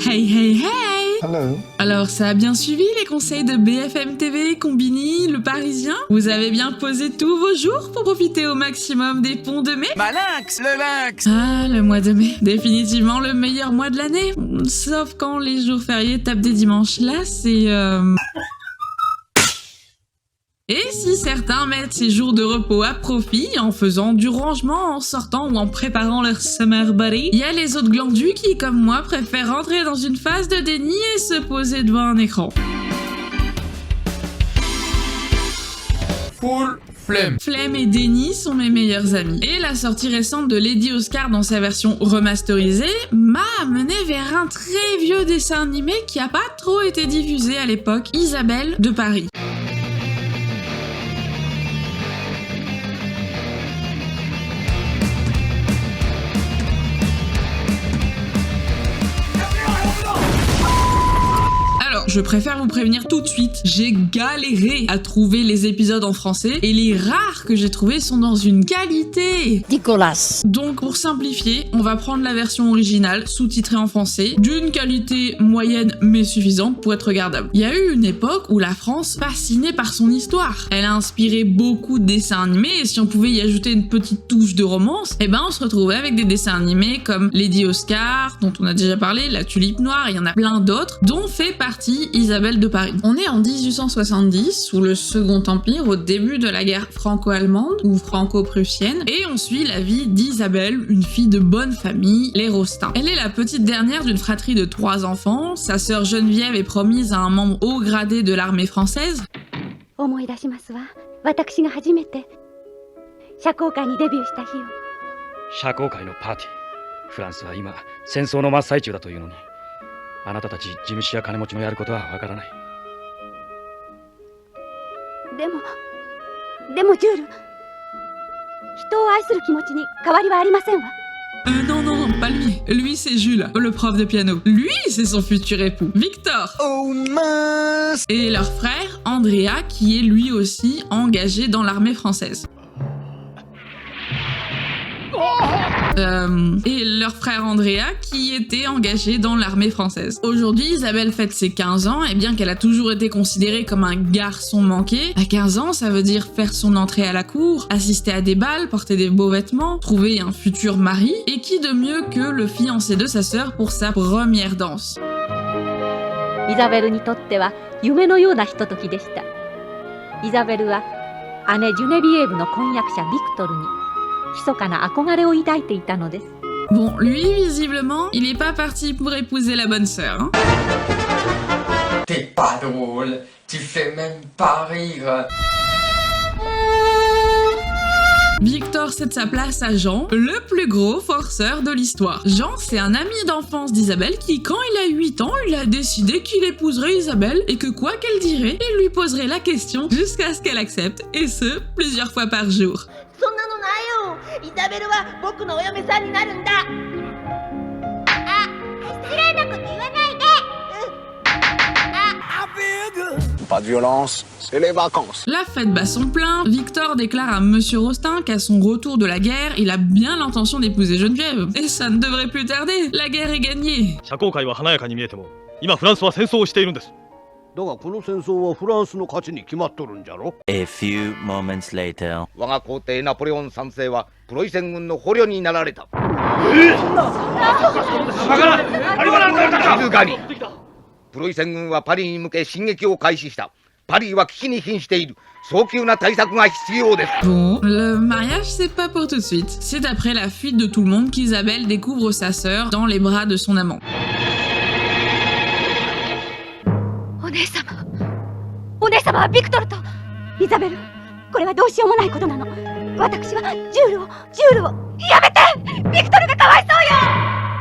Hey hey hey! Hello. Alors ça a bien suivi les conseils de BFM TV, Combini, Le Parisien? Vous avez bien posé tous vos jours pour profiter au maximum des ponts de mai? Lynx, le lynx! Ah, le mois de mai, définitivement le meilleur mois de l'année. Sauf quand les jours fériés tapent des dimanches. Là, c'est... Et si certains mettent ces jours de repos à profit en faisant du rangement, en sortant ou en préparant leur summer body, il y a les autres glandus qui, comme moi, préfèrent rentrer dans une phase de déni et se poser devant un écran. Full flemme. Flemme et déni sont mes meilleurs amis. Et la sortie récente de Lady Oscar dans sa version remasterisée m'a amené vers un très vieux dessin animé qui a pas trop été diffusé à l'époque, Isabelle de Paris. Je préfère vous prévenir tout de suite, j'ai galéré à trouver les épisodes en français et les rares que j'ai trouvés sont dans une qualité dégueulasse. Donc pour simplifier, on va prendre la version originale sous-titrée en français d'une qualité moyenne mais suffisante pour être regardable. Il y a eu une époque où la France fascinait par son histoire. Elle a inspiré beaucoup de dessins animés et si on pouvait y ajouter une petite touche de romance, eh ben on se retrouvait avec des dessins animés comme Lady Oscar, dont on a déjà parlé, La Tulipe Noire, il y en a plein d'autres, dont fait partie Isabelle de Paris. On est en 1870, sous le Second Empire, au début de la guerre franco-allemande ou franco-prussienne, et on suit la vie d'Isabelle, une fille de bonne famille, les Rostaing. Elle est la petite dernière d'une fratrie de 3 enfants, sa sœur Geneviève est promise à un membre haut gradé de l'armée française. 思い出しますわ。私が初めて社交界にデビューした日を。社交界のパーティー。フランスは今戦争の真っ最中だというのに。あなたたち地主や金持ちのやることはわからない。でもジュール、人を愛する気持ちに変わりはありませんわ。Non, pas lui. Lui, c'est Jules, le prof de piano. Lui, c'est son futur époux, Victor. Oh mince! Et leur frère, Andrea, qui est lui aussi engagé dans l'armée française. Et leur frère Andrea qui était engagé dans l'armée française. Aujourd'hui, Isabelle fête ses 15 ans et bien qu'elle a toujours été considérée comme un garçon manqué, à 15 ans ça veut dire faire son entrée à la cour, assister à des bals, porter des beaux vêtements, trouver un futur mari et qui de mieux que le fiancé de sa sœur pour sa première danse. イザベルにとっては夢のようなひとときでした。イザベルは姉ジュネビエーブの婚約者ビクトルに Bon, lui, visiblement, il est pas parti pour épouser la bonne sœur. Hein. T'es pas drôle, tu fais même pas rire. Victor cède sa place à Jean, le plus gros forceur de l'histoire. Jean, c'est un ami d'enfance d'Isabelle qui, quand il a 8 ans, il a décidé qu'il épouserait Isabelle et que quoi qu'elle dirait, il lui poserait la question jusqu'à ce qu'elle accepte, et ce, plusieurs fois par jour. そんなのないよ。イザベルは僕のお嫁さんになるんだ。あ、失礼なこと言わないで。Pas de violence, c'est les vacances. La fête bat son plein, Victor déclare à Monsieur Rostaing qu'à son retour de la guerre, il a bien l'intention d'épouser Geneviève. Et ça ne devrait plus tarder, la guerre est gagnée. 社交界は華やかに見えても、今フランスは戦争をしているんです。だがこの戦争はフランスの勝ちに決まっとるんじゃろ。 A few moments later. 我が皇帝ナポレオン3世はプロイセン軍の捕虜になられた。静かに。プロイセン軍はパリに向け進撃を開始した。パリは危機に瀕している。早急な対策が必要です。 Bon, le mariage c'est pas pour tout de suite. C'est après la fuite de tout le monde qu'Isabelle découvre sa sœur dans les bras de son amant. お姉様はビクトルとイザベル、これはどうしようもないことなの。私はジュールをやめて。ビクトルがかわいそうよ。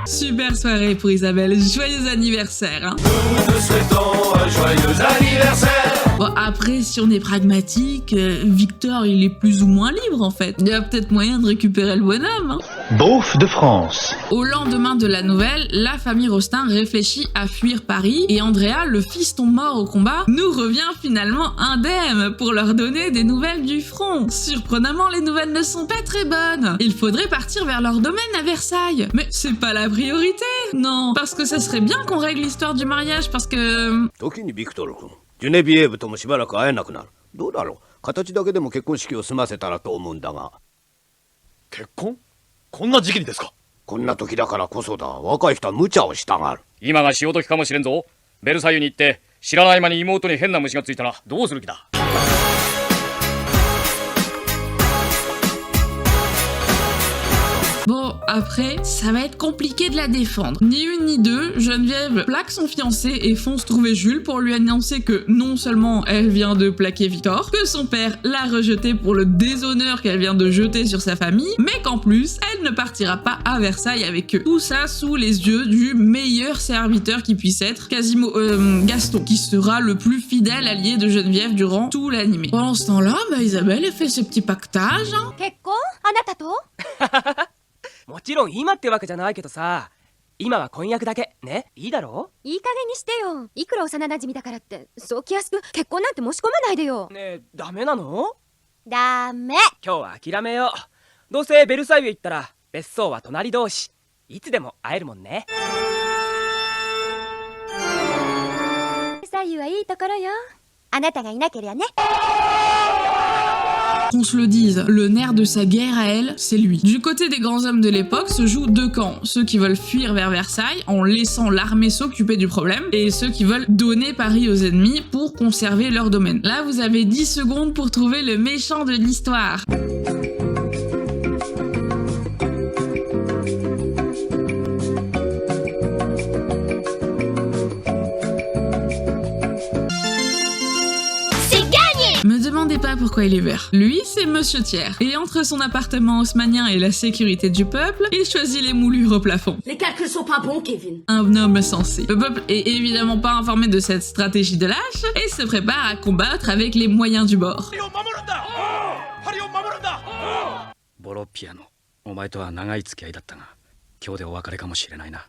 Super soirée pour Isabelle, joyeux anniversaire hein. Nous te souhaitons un joyeux anniversaire. Bon, après, si on est pragmatique, Victor, il est plus ou moins libre, en fait. Il y a peut-être moyen de récupérer le bonhomme, hein. Beauf de France. Au lendemain de la nouvelle, la famille Rostaing réfléchit à fuir Paris et Andrea, le fiston mort au combat, nous revient finalement indemne pour leur donner des nouvelles du front. Surprenamment, les nouvelles ne sont pas très bonnes. Il faudrait partir vers leur domaine à Versailles. Mais c'est pas la priorité. Non, parce que ça serait bien qu'on règle l'histoire du mariage, parce que... 時にビクトル君、ジュネビエーブともしばらく会えなくなる。どうだろう、形だけでも結婚式を済ませたらと思うんだが。結婚？こんな時期にですか？こんな時だからこそだ。若い人は無茶をしたがる。今が潮時かもしれんぞ。ベルサイユに行って知らない間に妹に変な虫がついたらどうする気だ。Bon, après, ça va être compliqué de la défendre. Ni une ni deux, Geneviève plaque son fiancé et fonce trouver Jules pour lui annoncer que non seulement elle vient de plaquer Victor, que son père l'a rejeté pour le déshonneur qu'elle vient de jeter sur sa famille, mais qu'en plus, elle ne partira pas à Versailles avec eux. Tout ça sous les yeux du meilleur serviteur qui puisse être, Gaston, qui sera le plus fidèle allié de Geneviève durant tout l'animé. Pendant ce temps-là, Isabelle, elle fait ce petit pactage, hein. 結婚あなたともちろん今ってわけじゃないけどさ、今は婚約だけね。いいだろう。いい加減にしてよ。いくら幼馴染だからってそう気安く結婚なんて申し込まないでよ。ねえ、ダメなの？ダメ。今日は諦めよう。どうせベルサイユ行ったら別荘は隣同士、いつでも会えるもんね。ベルサイユはいいところよ。あなたがいなけりゃね。Qu'on se le dise, le nerf de sa guerre à elle, c'est lui. Du côté des grands hommes de l'époque se jouent deux camps, ceux qui veulent fuir vers Versailles en laissant l'armée s'occuper du problème, et ceux qui veulent donner Paris aux ennemis pour conserver leur domaine. Là, vous avez 10 secondes pour trouver le méchant de l'histoire. Me demandez pas pourquoi il est vert. Lui, c'est Monsieur Thiers. Et entre son appartement haussmannien et la sécurité du peuple, il choisit les moulures au plafond. Les calculs sont pas bons, Kevin. Un homme sensé. Le peuple est évidemment pas informé de cette stratégie de lâche et se prépare à combattre avec les moyens du bord. ボロッピアノ、お前とは長い付き合いだったが、今日でお別れかもしれないな。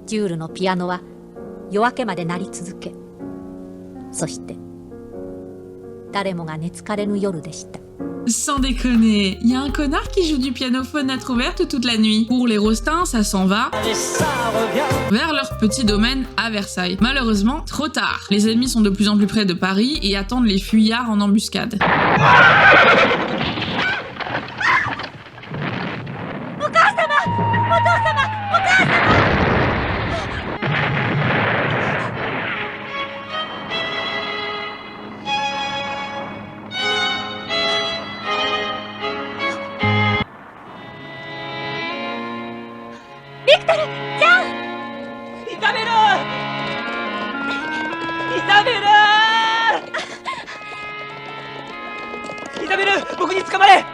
ジュールのピアノは夜明けまで鳴り続け、そして誰もが寝つかれぬ夜でした。 Sans déconner, y a un connard qui joue du piano fenêtre ouverte toute la nuit. Pour les Rostins, ça s'en va vers leur petit domaine à Versailles. Malheureusement, trop tard. Les ennemis sont de plus en plus près de Paris et attendent les fuyards en embuscade.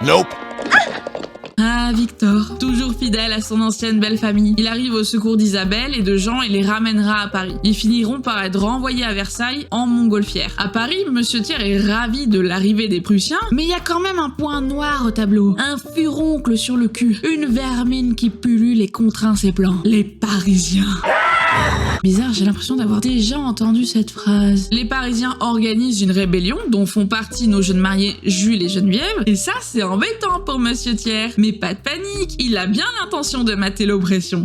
Nope. Ah, Victor, toujours fidèle à son ancienne belle famille. Il arrive au secours d'Isabelle et de Jean et les ramènera à Paris. Ils finiront par être renvoyés à Versailles en montgolfière. À Paris, Monsieur Thiers est ravi de l'arrivée des Prussiens, mais il y a quand même un point noir au tableau. Un furoncle sur le cul. Une vermine qui pullule et contraint ses plans. Les Parisiens. Bizarre, j'ai l'impression d'avoir déjà entendu cette phrase. Les Parisiens organisent une rébellion dont font partie nos jeunes mariés Jules et Geneviève, et ça c'est embêtant pour Monsieur Thiers. Mais pas de panique, il a bien l'intention de mater l'oppression.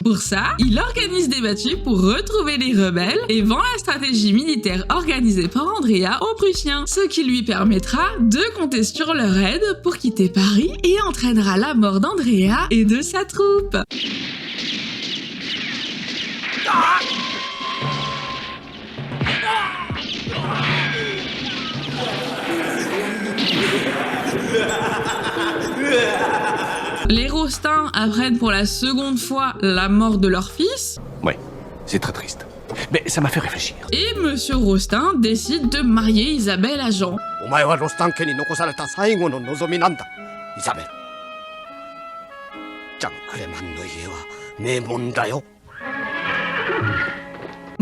Pour ça, il organise des battues pour retrouver les rebelles et vend la stratégie militaire organisée par Andrea aux Prussiens, ce qui lui permettra de compter sur leur aide pour quitter Paris et entraînera la mort d'Andrea et de sa troupe. Les Rostins apprennent pour la seconde fois la mort de leur fils. Ouais, c'est très triste. Mais ça m'a fait réfléchir. Et Monsieur Rostin décide de marier Isabelle à Jean. お前はロスタン家に残された最後の望みなんだ、イザベル。ジャン・クレマンの家は名門だよ。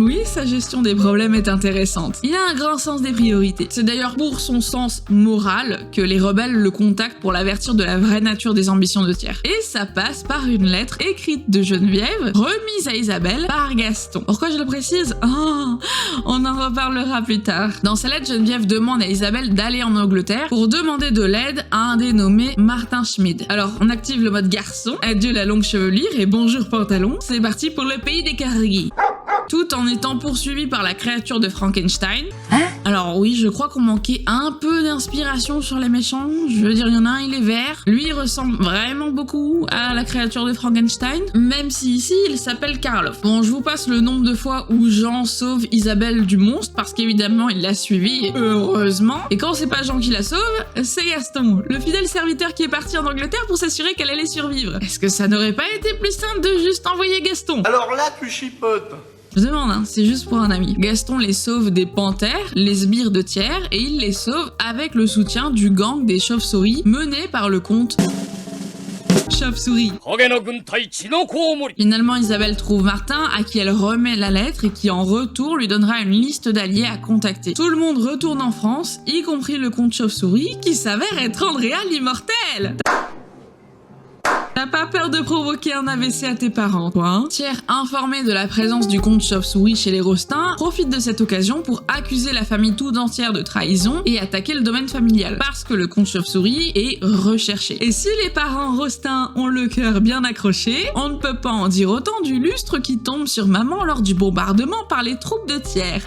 Oui, sa gestion des problèmes est intéressante. Il a un grand sens des priorités. C'est d'ailleurs pour son sens moral que les rebelles le contactent pour l'avertir de la vraie nature des ambitions de Thiers. Et ça passe par une lettre écrite de Geneviève, remise à Isabelle par Gaston. Pourquoi je le précise? On en reparlera plus tard. Dans sa lettre, Geneviève demande à Isabelle d'aller en Angleterre pour demander de l'aide à un dénommé Martin Schmid. Alors, on active le mode garçon, adieu la longue chevelure et bonjour pantalon, c'est parti pour le pays des Cargis. Tout en étant poursuivi par la créature de Frankenstein. Alors oui, je crois qu'on manquait un peu d'inspiration sur les méchants. Je veux dire, il y en a un, il est vert. Lui, il ressemble vraiment beaucoup à la créature de Frankenstein, même si ici, il s'appelle Karloff. Bon, je vous passe le nombre de fois où Jean sauve Isabelle du monstre, parce qu'évidemment, il l'a suivi, et heureusement. Et quand c'est pas Jean qui la sauve, c'est Gaston, le fidèle serviteur qui est parti en Angleterre pour s'assurer qu'elle allait survivre. Est-ce que ça n'aurait pas été plus simple de juste envoyer Gaston? Alors là, tu chipotes. Je demande, hein, c'est juste pour un ami. Gaston les sauve des panthères, les sbires de Thiers, et il les sauve avec le soutien du gang des chauves-souris mené par le comte Chauve-souris. Finalement, Isabelle trouve Martin, à qui elle remet la lettre et qui en retour lui donnera une liste d'alliés à contacter. Tout le monde retourne en France, y compris le comte Chauve-souris, qui s'avère être Andrea l'immortel. T'as pas peur de provoquer un AVC à tes parents, toi, hein? Thiers, informé de la présence du comte Chauve-souris chez les Rostins, profite de cette occasion pour accuser la famille tout entière de trahison et attaquer le domaine familial, parce que le comte Chauve-souris est recherché. Et si les parents Rostins ont le cœur bien accroché, on ne peut pas en dire autant du lustre qui tombe sur maman lors du bombardement par les troupes de Thiers.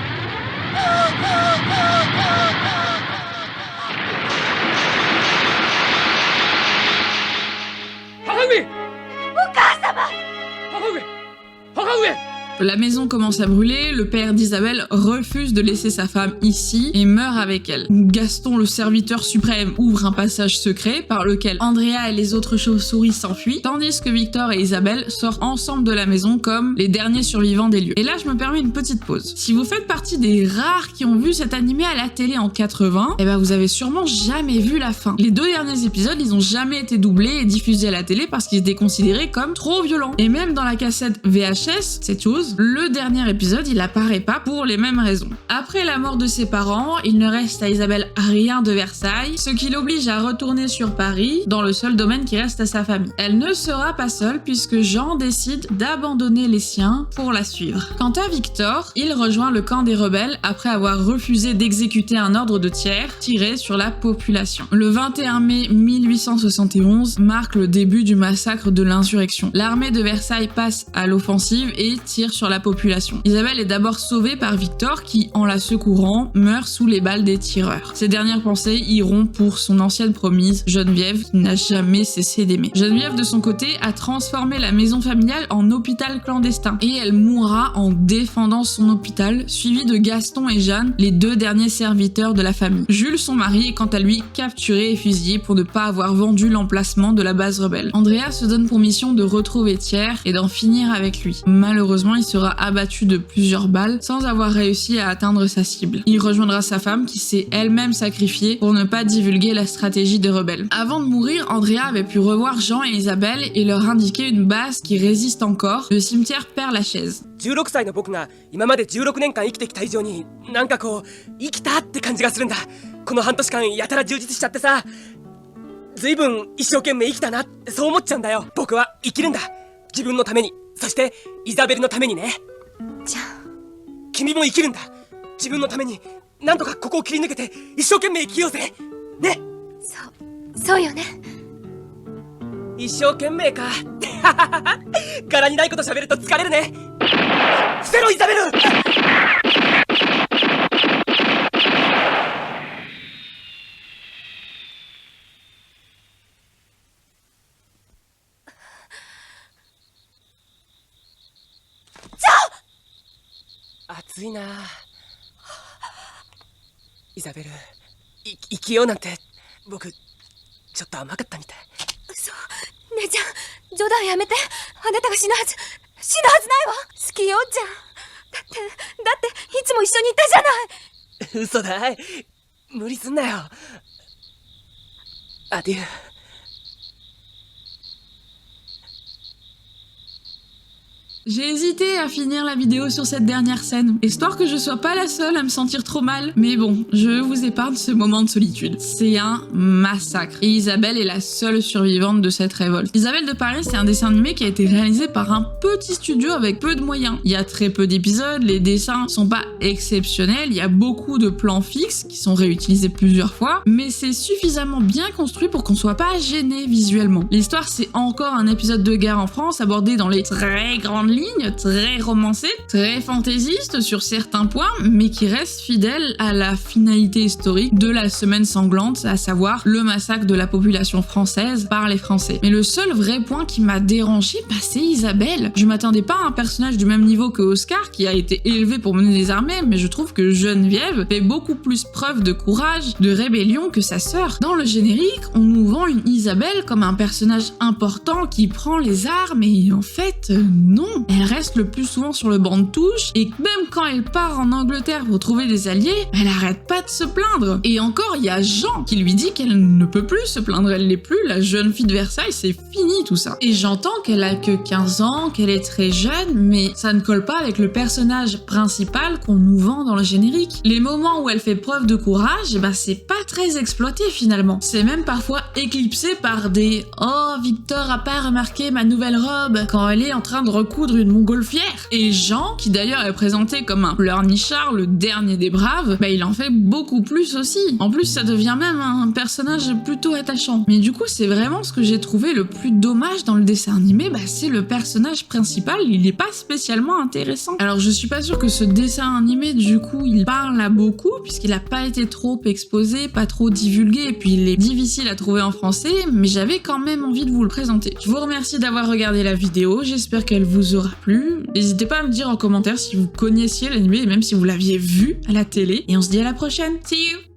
La maison commence à brûler, le père d'Isabelle refuse de laisser sa femme ici et meurt avec elle. Gaston, le serviteur suprême, ouvre un passage secret par lequel Andrea et les autres chauves-souris s'enfuient, tandis que Victor et Isabelle sortent ensemble de la maison comme les derniers survivants des lieux. Et là, je me permets une petite pause. Si vous faites partie des rares qui ont vu cet animé à la télé en 80, eh ben vous avez sûrement jamais vu la fin. Les 2 derniers épisodes, ils ont jamais été doublés et diffusés à la télé parce qu'ils étaient considérés comme trop violents. Et même dans la cassette VHS, cette chose, le dernier épisode, il apparaît pas pour les mêmes raisons. Après la mort de ses parents, il ne reste à Isabelle rien de Versailles, ce qui l'oblige à retourner sur Paris, dans le seul domaine qui reste à sa famille. Elle ne sera pas seule puisque Jean décide d'abandonner les siens pour la suivre. Quant à Victor, il rejoint le camp des rebelles après avoir refusé d'exécuter un ordre de Thiers tiré sur la population. Le 21 mai 1871 marque le début du massacre de l'insurrection. L'armée de Versailles passe à l'offensive et tire sur la population. Isabelle est d'abord sauvée par Victor qui, en la secourant, meurt sous les balles des tireurs. Ses dernières pensées iront pour son ancienne promise, Geneviève, qui n'a jamais cessé d'aimer. Geneviève, de son côté, a transformé la maison familiale en hôpital clandestin et elle mourra en défendant son hôpital, suivie de Gaston et Jeanne, les 2 derniers serviteurs de la famille. Jules, son mari, est quant à lui capturé et fusillé pour ne pas avoir vendu l'emplacement de la base rebelle. Andrea se donne pour mission de retrouver Thiers et d'en finir avec lui. Malheureusement, il sera abattu de plusieurs balles sans avoir réussi à atteindre sa cible. Il rejoindra sa femme qui s'est elle-même sacrifiée pour ne pas divulguer la stratégie des rebelles. Avant de mourir, Andrea avait pu revoir Jean et Isabelle et leur indiquer une base qui résiste encore, le cimetière Père-Lachaise. 16歳の僕が今まで16年間生きてきた以上になんかこう生きたって感じがするんだ。この半年間やたら充実しちゃってさ、随分一生懸命生きたなってそう思っちゃうんだよ。僕は生きるんだ。自分のために、そしてイザベルのためにね。じゃあ君も生きるんだ。自分のためになんとかここを切り抜けて一生懸命生きようぜ。ね。そうよね。一生懸命か。柄にないこと喋ると疲れるね。伏せろイザベル。暑いな。イザベル、生きようなんて僕ちょっと甘かったみたい。嘘、姉ちゃん冗談やめて。あなたが死ぬはずないわ。好きよじゃん。だっていつも一緒にいたじゃない。嘘だい、無理すんなよ。アデュー。J'ai hésité à finir la vidéo sur cette dernière scène, histoire que je sois pas la seule à me sentir trop mal. Mais bon, je vous épargne ce moment de solitude. C'est un massacre. Et Isabelle est la seule survivante de cette révolte. Isabelle de Paris, c'est un dessin animé qui a été réalisé par un petit studio avec peu de moyens. Il y a très peu d'épisodes, les dessins sont pas exceptionnels, il y a beaucoup de plans fixes qui sont réutilisés plusieurs fois, mais c'est suffisamment bien construit pour qu'on soit pas gêné visuellement. L'histoire, c'est encore un épisode de guerre en France abordé dans les très grandes lignes, très romancé, très fantaisiste sur certains points, mais qui reste fidèle à la finalité historique de la semaine sanglante, à savoir le massacre de la population française par les Français. Mais le seul vrai point qui m'a dérangé, c'est Isabelle. Je m'attendais pas à un personnage du même niveau que Oscar, qui a été élevé pour mener des armées, mais je trouve que Geneviève fait beaucoup plus preuve de courage, de rébellion que sa sœur. Dans le générique, on nous vend une Isabelle comme un personnage important qui prend les armes, et en fait, non. Elle reste le plus souvent sur le banc de touche, et même quand elle part en Angleterre pour trouver des alliés, elle arrête pas de se plaindre. Et encore, il y a Jean qui lui dit qu'elle ne peut plus se plaindre, elle l'est plus, la jeune fille de Versailles, c'est fini tout ça. Et j'entends qu'elle a que 15 ans, qu'elle est très jeune, mais ça ne colle pas avec le personnage principal qu'on nous vend dans le générique. Les moments où elle fait preuve de courage, c'est pas très exploité finalement. C'est même parfois éclipsé par des « Oh, Victor a pas remarqué ma nouvelle robe » quand elle est en train de recoudre une montgolfière. Et Jean, qui d'ailleurs est présenté comme un pleurnichard, le dernier des braves, il en fait beaucoup plus aussi. En plus, ça devient même un personnage plutôt attachant. Mais du coup, c'est vraiment ce que j'ai trouvé le plus dommage dans le dessin animé, c'est le personnage principal, il est pas spécialement intéressant. Alors je suis pas sûre que ce dessin animé, du coup, il parle à beaucoup, puisqu'il a pas été trop exposé, pas trop divulgué, et puis il est difficile à trouver en français, mais j'avais quand même envie de vous le présenter. Je vous remercie d'avoir regardé la vidéo, j'espère qu'elle vous aura plu. N'hésitez pas à me dire en commentaire si vous connaissiez l'animé, et même si vous l'aviez vu à la télé, et on se dit à la prochaine. See you!